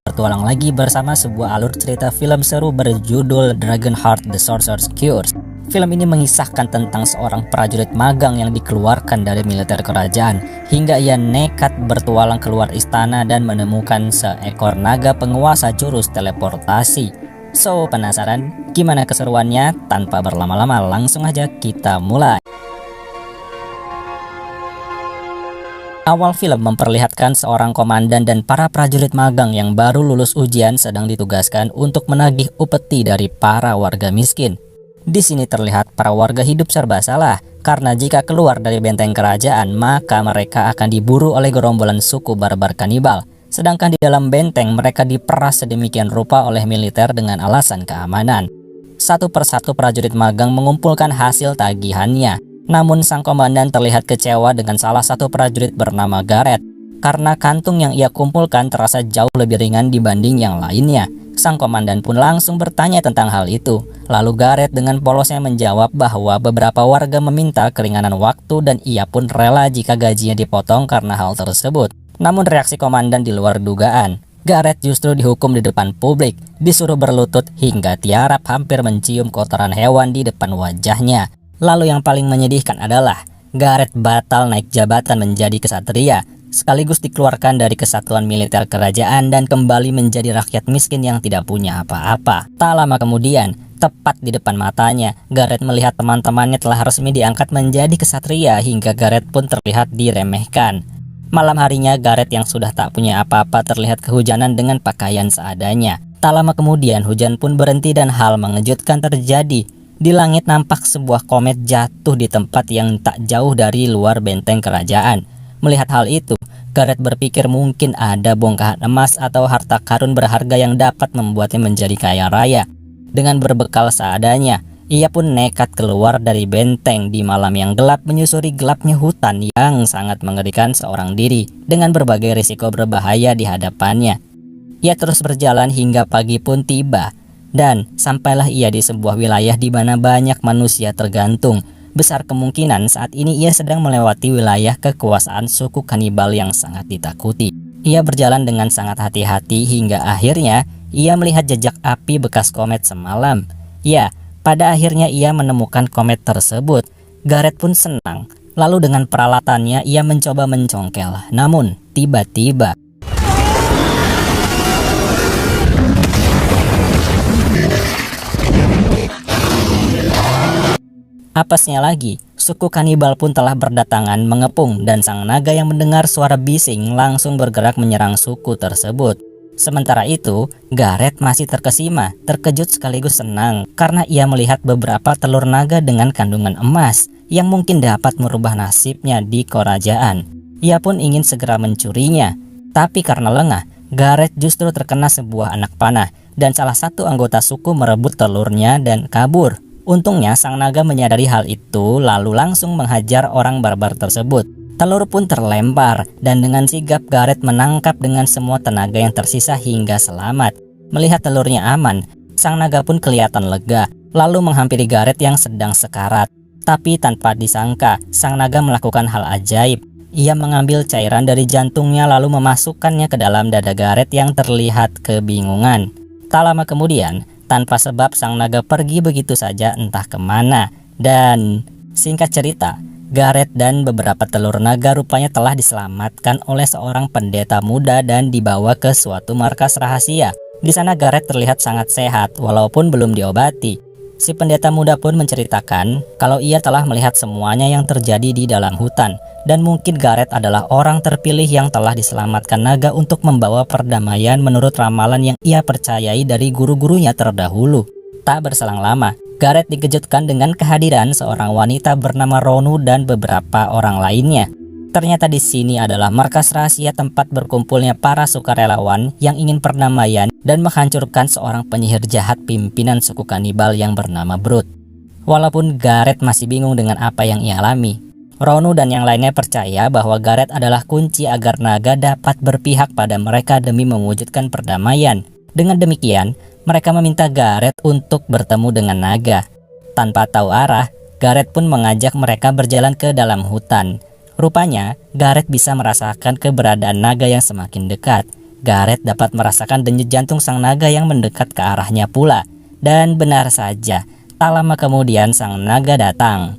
bertualang lagi bersama sebuah alur cerita film seru berjudul Dragonheart: The Sorcerer's Curse. Film ini mengisahkan tentang seorang prajurit magang yang dikeluarkan dari militer kerajaan hingga ia nekat bertualang keluar istana dan menemukan seekor naga penguasa jurus teleportasi. So, penasaran gimana keseruannya? Tanpa berlama-lama langsung aja kita mulai. Awal film memperlihatkan seorang komandan dan para prajurit magang yang baru lulus ujian sedang ditugaskan untuk menagih upeti dari para warga miskin. Di sini terlihat para warga hidup serba salah karena jika keluar dari benteng kerajaan maka mereka akan diburu oleh gerombolan suku barbar kanibal. Sedangkan di dalam benteng mereka diperas sedemikian rupa oleh militer dengan alasan keamanan. Satu persatu prajurit magang mengumpulkan hasil tagihannya. Namun sang komandan terlihat kecewa dengan salah satu prajurit bernama Gareth karena kantung yang ia kumpulkan terasa jauh lebih ringan dibanding yang lainnya. Sang komandan pun langsung bertanya tentang hal itu. Lalu Gareth dengan polosnya menjawab bahwa beberapa warga meminta keringanan waktu dan ia pun rela jika gajinya dipotong karena hal tersebut. Namun reaksi komandan di luar dugaan. Gareth justru dihukum di depan publik, disuruh berlutut hingga tiarap hampir mencium kotoran hewan di depan wajahnya. Lalu yang paling menyedihkan adalah Gareth batal naik jabatan menjadi kesatria, sekaligus dikeluarkan dari kesatuan militer kerajaan dan kembali menjadi rakyat miskin yang tidak punya apa-apa. Tak lama kemudian, tepat di depan matanya, Gareth melihat teman-temannya telah resmi diangkat menjadi kesatria hingga Gareth pun terlihat diremehkan. Malam harinya, Gareth yang sudah tak punya apa-apa terlihat kehujanan dengan pakaian seadanya. Tak lama kemudian, hujan pun berhenti dan hal mengejutkan terjadi. Di langit nampak sebuah komet jatuh di tempat yang tak jauh dari luar benteng kerajaan. Melihat hal itu, Gareth berpikir mungkin ada bongkahan emas atau harta karun berharga yang dapat membuatnya menjadi kaya raya. Dengan berbekal seadanya, ia pun nekat keluar dari benteng di malam yang gelap menyusuri gelapnya hutan yang sangat mengerikan seorang diri dengan berbagai risiko berbahaya di hadapannya. Ia terus berjalan hingga pagi pun tiba. Dan sampailah ia di sebuah wilayah di mana banyak manusia tergantung. Besar kemungkinan saat ini ia sedang melewati wilayah kekuasaan suku kanibal yang sangat ditakuti. Ia berjalan dengan sangat hati-hati hingga akhirnya ia melihat jejak api bekas komet semalam. Ya, pada akhirnya ia menemukan komet tersebut. Gareth pun senang. Lalu dengan peralatannya ia mencoba mencongkel. Namun tiba-tiba apesnya lagi, suku kanibal pun telah berdatangan mengepung dan sang naga yang mendengar suara bising langsung bergerak menyerang suku tersebut. Sementara itu, Gareth masih terkesima, terkejut sekaligus senang karena ia melihat beberapa telur naga dengan kandungan emas yang mungkin dapat merubah nasibnya di kerajaan. Ia pun ingin segera mencurinya, tapi karena lengah, Gareth justru terkena sebuah anak panah dan salah satu anggota suku merebut telurnya dan kabur. Untungnya sang naga menyadari hal itu lalu langsung menghajar orang barbar tersebut. Telur pun terlempar dan dengan sigap Gareth menangkap dengan semua tenaga yang tersisa hingga selamat. Melihat telurnya aman, sang naga pun kelihatan lega lalu menghampiri Gareth yang sedang sekarat. Tapi tanpa disangka, sang naga melakukan hal ajaib. Ia mengambil cairan dari jantungnya lalu memasukkannya ke dalam dada Gareth yang terlihat kebingungan. Tak lama kemudian, tanpa sebab sang naga pergi begitu saja entah kemana. Dan singkat cerita, Gareth dan beberapa telur naga rupanya telah diselamatkan oleh seorang pendeta muda dan dibawa ke suatu markas rahasia. Di sana Gareth terlihat sangat sehat walaupun belum diobati. Si pendeta muda pun menceritakan kalau ia telah melihat semuanya yang terjadi di dalam hutan. Dan mungkin Gareth adalah orang terpilih yang telah diselamatkan naga untuk membawa perdamaian menurut ramalan yang ia percayai dari guru-gurunya terdahulu. Tak berselang lama, Gareth dikejutkan dengan kehadiran seorang wanita bernama Ronu dan beberapa orang lainnya. Ternyata di sini adalah markas rahasia tempat berkumpulnya para sukarelawan yang ingin perdamaian dan menghancurkan seorang penyihir jahat pimpinan suku kanibal yang bernama Brut. Walaupun Gareth masih bingung dengan apa yang ia alami, Ronu dan yang lainnya percaya bahwa Gareth adalah kunci agar naga dapat berpihak pada mereka demi mewujudkan perdamaian. Dengan demikian, mereka meminta Gareth untuk bertemu dengan naga. Tanpa tahu arah, Gareth pun mengajak mereka berjalan ke dalam hutan. Rupanya, Gareth bisa merasakan keberadaan naga yang semakin dekat. Gareth dapat merasakan denyut jantung sang naga yang mendekat ke arahnya pula. Dan benar saja, tak lama kemudian sang naga datang.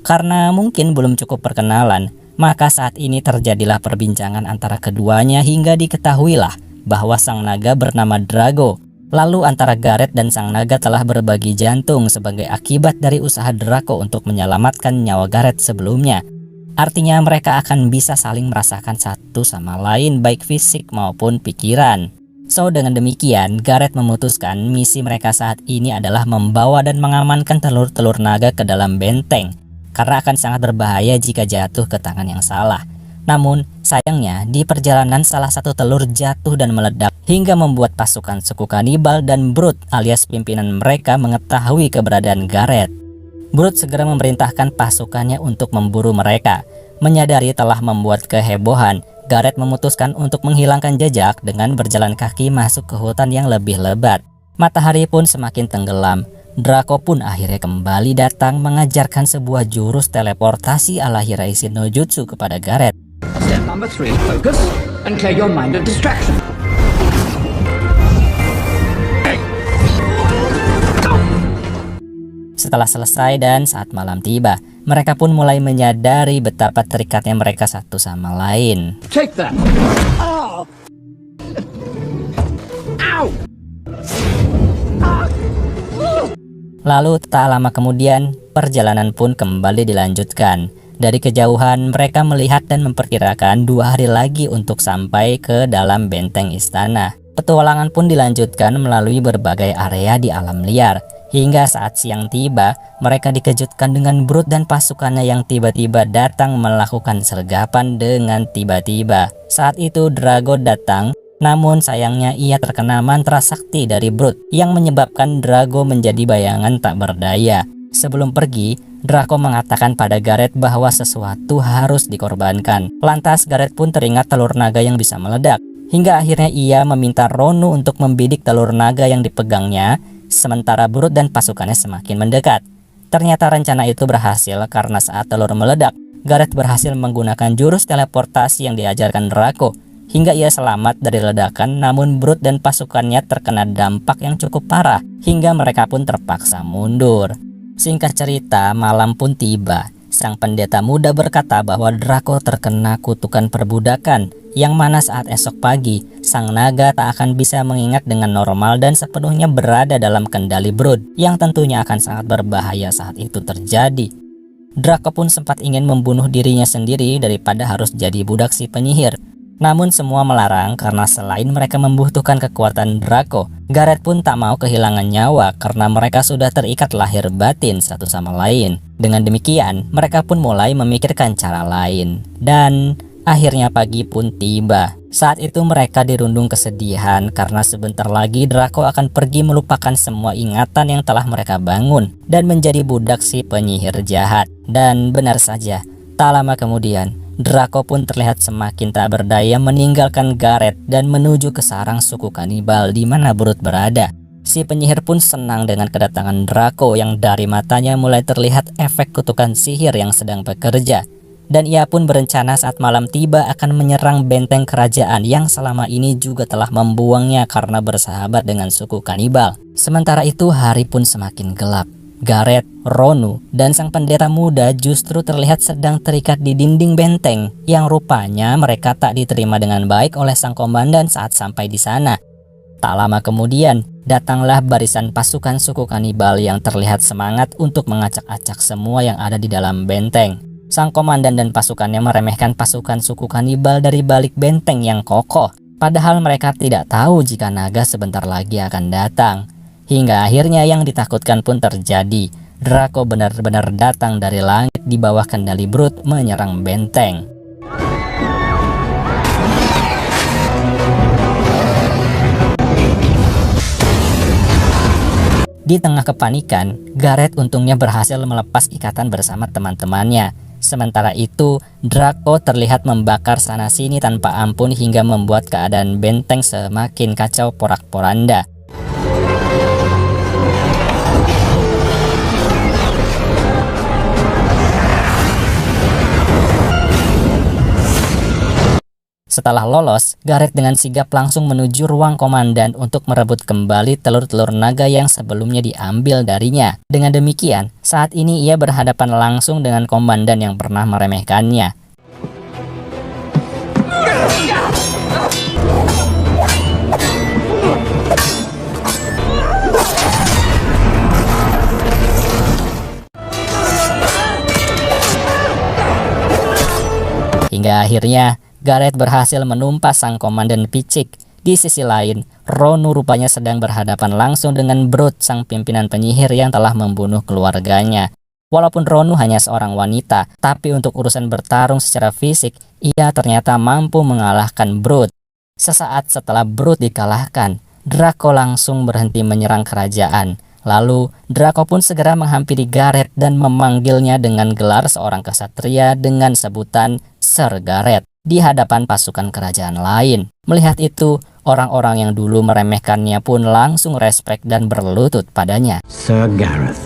Karena mungkin belum cukup perkenalan, maka saat ini terjadilah perbincangan antara keduanya hingga diketahuilah bahwa sang naga bernama Drago. Lalu antara Gareth dan sang naga telah berbagi jantung sebagai akibat dari usaha Draco untuk menyelamatkan nyawa Gareth sebelumnya. Artinya mereka akan bisa saling merasakan satu sama lain baik fisik maupun pikiran. So dengan demikian, Gareth memutuskan misi mereka saat ini adalah membawa dan mengamankan telur-telur naga ke dalam benteng, karena akan sangat berbahaya jika jatuh ke tangan yang salah. Namun, sayangnya di perjalanan salah satu telur jatuh dan meledak hingga membuat pasukan suku kanibal dan Brute alias pimpinan mereka mengetahui keberadaan Gareth. Brute segera memerintahkan pasukannya untuk memburu mereka. Menyadari telah membuat kehebohan, Gareth memutuskan untuk menghilangkan jejak dengan berjalan kaki masuk ke hutan yang lebih lebat. Matahari pun semakin tenggelam. Draco pun akhirnya kembali datang mengajarkan sebuah jurus teleportasi ala Hiraishin no Jutsu kepada Gareth. Step number 3, focus and clear your mind of distraction. Setelah selesai dan saat malam tiba, mereka pun mulai menyadari betapa terikatnya mereka satu sama lain. Take that. Oh. Ow. Lalu tak lama kemudian, perjalanan pun kembali dilanjutkan. Dari kejauhan, mereka melihat dan memperkirakan 2 hari lagi untuk sampai ke dalam benteng istana. Petualangan pun dilanjutkan melalui berbagai area di alam liar. Hingga saat siang tiba, mereka dikejutkan dengan Brute dan pasukannya yang tiba-tiba datang melakukan sergapan dengan tiba-tiba. Saat itu Drago datang. Namun sayangnya ia terkena mantra sakti dari Brute yang menyebabkan Drago menjadi bayangan tak berdaya. Sebelum pergi, Draco mengatakan pada Gareth bahwa sesuatu harus dikorbankan. Lantas Gareth pun teringat telur naga yang bisa meledak. Hingga akhirnya ia meminta Ronu untuk membidik telur naga yang dipegangnya, sementara Brute dan pasukannya semakin mendekat. Ternyata rencana itu berhasil karena saat telur meledak, Gareth berhasil menggunakan jurus teleportasi yang diajarkan Draco. Hingga ia selamat dari ledakan, namun Brute dan pasukannya terkena dampak yang cukup parah, hingga mereka pun terpaksa mundur. Singkat cerita, malam pun tiba. Sang pendeta muda berkata bahwa Draco terkena kutukan perbudakan, yang mana saat esok pagi, sang naga tak akan bisa mengingat dengan normal dan sepenuhnya berada dalam kendali Brute, yang tentunya akan sangat berbahaya saat itu terjadi. Draco pun sempat ingin membunuh dirinya sendiri daripada harus jadi budak si penyihir. Namun semua melarang karena selain mereka membutuhkan kekuatan Draco, Gareth pun tak mau kehilangan nyawa karena mereka sudah terikat lahir batin satu sama lain. Dengan demikian, mereka pun mulai memikirkan cara lain. Dan akhirnya pagi pun tiba. Saat itu mereka dirundung kesedihan karena sebentar lagi Draco akan pergi melupakan semua ingatan yang telah mereka bangun dan menjadi budak si penyihir jahat. Dan benar saja, tak lama kemudian, Draco pun terlihat semakin tak berdaya meninggalkan Gareth dan menuju ke sarang suku kanibal di mana Brute berada. Si penyihir pun senang dengan kedatangan Draco yang dari matanya mulai terlihat efek kutukan sihir yang sedang bekerja. Dan ia pun berencana saat malam tiba akan menyerang benteng kerajaan yang selama ini juga telah membuangnya karena bersahabat dengan suku kanibal. Sementara itu hari pun semakin gelap. Gareth, Ronu, dan sang pendeta muda justru terlihat sedang terikat di dinding benteng yang rupanya mereka tak diterima dengan baik oleh sang komandan saat sampai di sana. Tak lama kemudian, datanglah barisan pasukan suku kanibal yang terlihat semangat untuk mengacak-acak semua yang ada di dalam benteng. Sang komandan dan pasukannya meremehkan pasukan suku kanibal dari balik benteng yang kokoh, padahal mereka tidak tahu jika naga sebentar lagi akan datang. Hingga akhirnya yang ditakutkan pun terjadi. Draco benar-benar datang dari langit di bawah kendali Brute menyerang benteng. Di tengah kepanikan, Gareth untungnya berhasil melepas ikatan bersama teman-temannya. Sementara itu, Draco terlihat membakar sana-sini tanpa ampun hingga membuat keadaan benteng semakin kacau porak-poranda. Setelah lolos, Gareth dengan sigap langsung menuju ruang komandan untuk merebut kembali telur-telur naga yang sebelumnya diambil darinya. Dengan demikian, saat ini ia berhadapan langsung dengan komandan yang pernah meremehkannya. Hingga akhirnya, Gareth berhasil menumpas sang komandan picik. Di sisi lain, Ronu rupanya sedang berhadapan langsung dengan Brut, sang pimpinan penyihir yang telah membunuh keluarganya. Walaupun Ronu hanya seorang wanita, tapi untuk urusan bertarung secara fisik, ia ternyata mampu mengalahkan Brut. Sesaat setelah Brut dikalahkan, Draco langsung berhenti menyerang kerajaan. Lalu, Draco pun segera menghampiri Gareth dan memanggilnya dengan gelar seorang kesatria dengan sebutan Sir Gareth di hadapan pasukan kerajaan lain. Melihat itu, orang-orang yang dulu meremehkannya pun langsung respek dan berlutut padanya. Sir Gareth.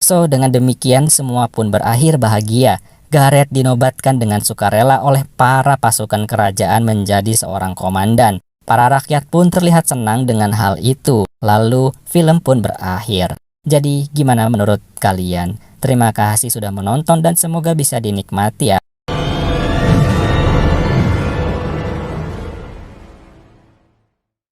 So, dengan demikian semua pun berakhir bahagia. Gareth dinobatkan dengan sukarela oleh para pasukan kerajaan menjadi seorang komandan. Para rakyat pun terlihat senang dengan hal itu. Lalu, film pun berakhir. Jadi, gimana menurut kalian? Terima kasih sudah menonton dan semoga bisa dinikmati ya.